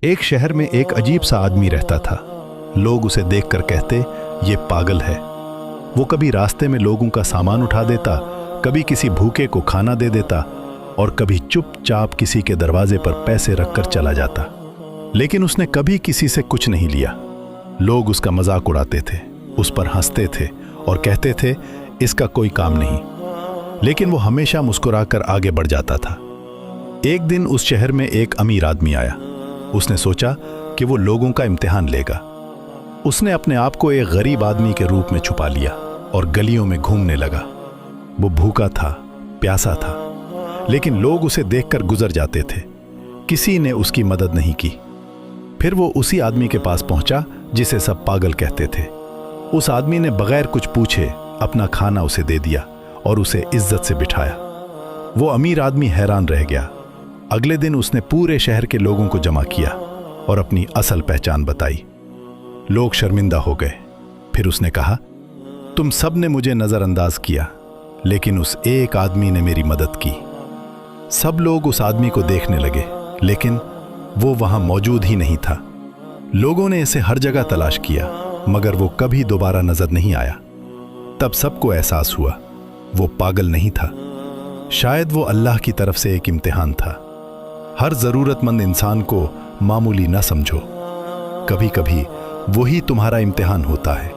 एक शहर में एक अजीब सा आदमी रहता था। लोग उसे देखकर कहते, ये पागल है। वो कभी रास्ते में लोगों का सामान उठा देता, कभी किसी भूखे को खाना दे देता और कभी चुपचाप किसी के दरवाजे पर पैसे रखकर चला जाता। लेकिन उसने कभी किसी से कुछ नहीं लिया। लोग उसका मजाक उड़ाते थे, उस पर हंसते थे और कहते थे, इसका कोई काम नहीं। लेकिन वो हमेशा मुस्कुराकर आगे बढ़ जाता था। एक दिन उस शहर में एक अमीर आदमी आया। उसने सोचा कि वो लोगों का इम्तिहान लेगा। उसने अपने आप को एक गरीब आदमी के रूप में छुपा लिया और गलियों में घूमने लगा। वो भूखा था, प्यासा था, लेकिन लोग उसे देखकर गुजर जाते थे। किसी ने उसकी मदद नहीं की। फिर वो उसी आदमी के पास पहुंचा जिसे सब पागल कहते थे। उस आदमी ने बगैर कुछ पूछे अपना खाना उसे दे दिया और उसे इज्जत से बिठाया। वो अमीर आदमी हैरान रह गया। अगले दिन उसने पूरे शहर के लोगों को जमा किया और अपनी असल पहचान बताई। लोग शर्मिंदा हो गए। फिर उसने कहा, तुम सब ने मुझे नजरअंदाज किया, लेकिन उस एक आदमी ने मेरी मदद की। सब लोग उस आदमी को देखने लगे, लेकिन वो वहां मौजूद ही नहीं था। लोगों ने इसे हर जगह तलाश किया, मगर वो कभी दोबारा नजर नहीं आया। तब सबको एहसास हुआ, वो पागल नहीं था। शायद वो अल्लाह की तरफ से एक इम्तिहान था। हर जरूरतमंद इंसान को मामूली न समझो। कभी कभी वही तुम्हारा इम्तिहान होता है।